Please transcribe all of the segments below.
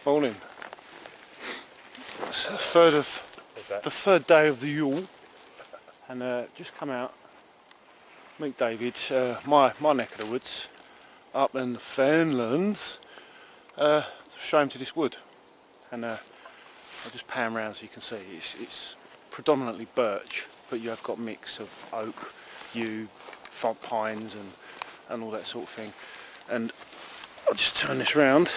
Morning. It's the third day of the Yule, and just come out. Meet David, my neck of the woods, up in the Fenland. Show him to this wood, and I'll just pan round so you can see. It's predominantly birch, but you have got a mix of oak, yew, front pines, and all that sort of thing. And I'll just turn this round.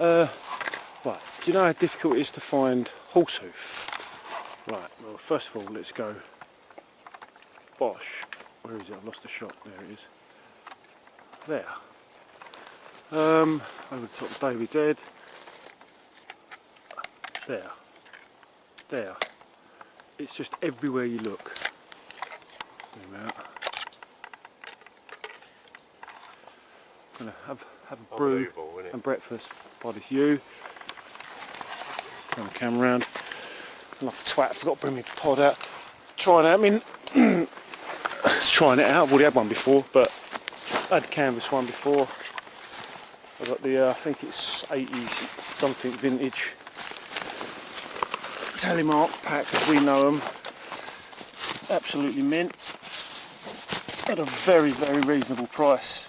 Right, do you know how difficult it is to find horsehoof? Right, well, first of all, let's go Bosch. Where is it? I've lost the shot. There it is. There. Over the top of David's head. There. There. It's just everywhere you look. Zoom out. I'm going to have a brew and breakfast by this yew. Turn the camera around. Like a twat, forgot to bring my pod out. Trying it out. I mean, trying it out. I've already had one before, but I had the canvas one before. I've got the, I think it's 80s something vintage Telemark pack as we know them. Absolutely mint. At a very, very reasonable price.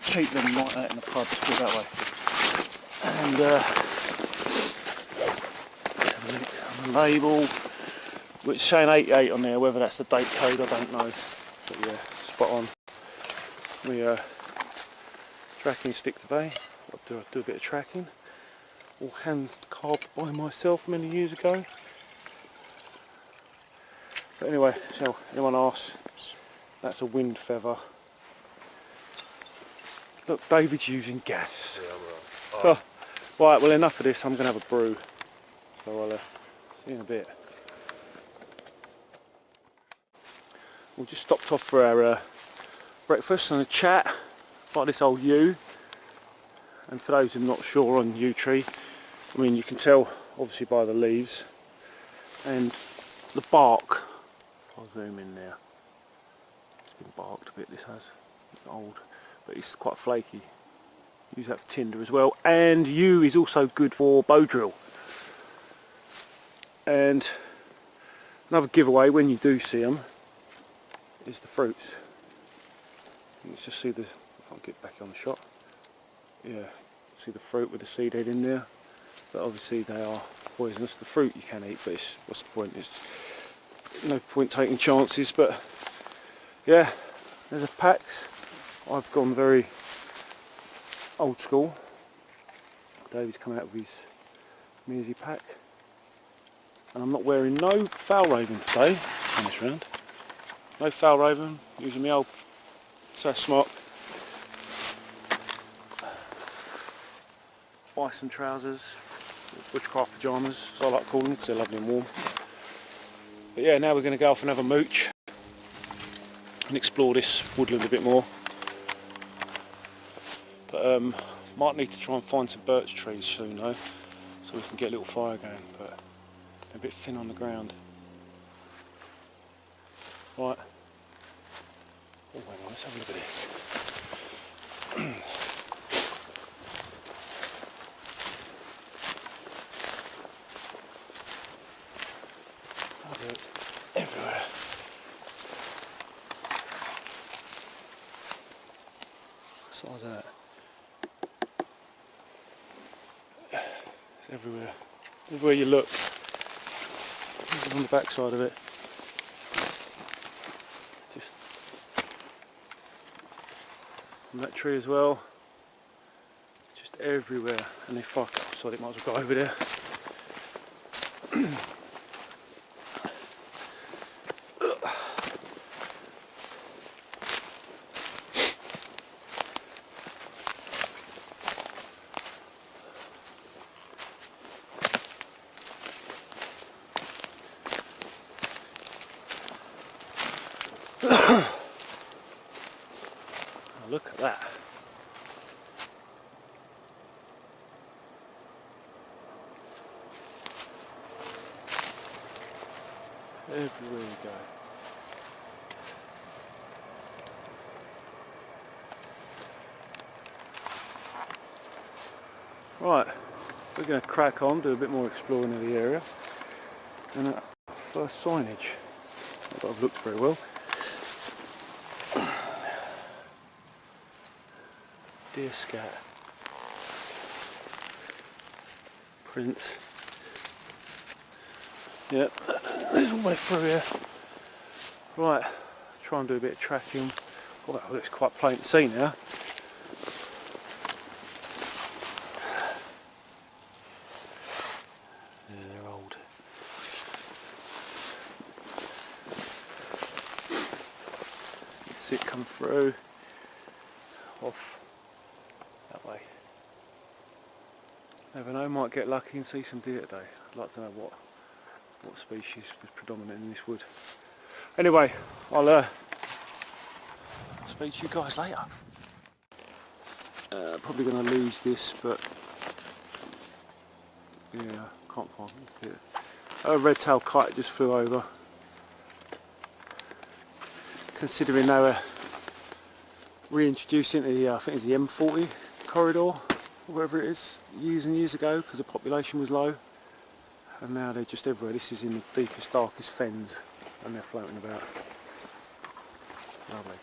Cheap them like that in the pub, put it that way. And have a label, which saying 88 on there, whether that's the date code I don't know. But yeah, spot on. My tracking stick today. I do a bit of tracking. All hand carved by myself many years ago. But anyway, so anyone asks, that's a wind feather. Look, David's using gas. Yeah, I'm right. Oh, right, well enough of this, I'm going to have a brew. So I'll see you in a bit. We just stopped off for our breakfast and a chat about this old yew. And for those who are not sure on yew tree, I mean you can tell obviously by the leaves and the bark. I'll zoom in there. It's been barked a bit, this has. It's old. But it's quite flaky. Use that for tinder as well. And yew is also good for bow drill. And another giveaway when you do see them is the fruits. Let's just see the, if I can get back on the shot. Yeah, see the fruit with the seed head in there. But obviously they are poisonous. The fruit you can eat, but it's, what's the point? It's no point taking chances. But yeah, there's the packs. I've gone very old school. David's come out with his Mearsey pack. And I'm not wearing no foul raven today on this round. No foul raven, using my old sash smock. Bison trousers, Bushcraft pyjamas, as I like calling them because they're lovely and warm. But yeah, now we're going to go off and have a mooch and explore this woodland a bit more. But might need to try and find some birch trees soon though, so we can get a little fire going, but they're a bit thin on the ground. Right. Oh, hang on, let's have a look at this. Everywhere. Size of that. It's everywhere. Everywhere you look. Even on the back side of it. Just on that tree as well. Just everywhere. And if I sod it, might as well go over there. Look at that. Everywhere you go. Right, we're going to crack on, do a bit more exploring of the area. And first signage. Not that I've looked very well. Deer scat. Prints. Yep, there's all the way through here. Right, try and do a bit of tracking. Well, it's quite plain to see now. Yeah, they're old. See it come through, off that way. Never know, might get lucky and see some deer today. I'd like to know what species was predominant in this wood. Anyway, I'll speak to you guys later. Probably going to lose this, but yeah, can't find it. A red-tailed kite just flew over. Considering they were reintroducing the, I think it's the M40 corridor, whatever it is, years and years ago, because the population was low. And now they're just everywhere. This is in the deepest, darkest fens, and they're floating about. Lovely.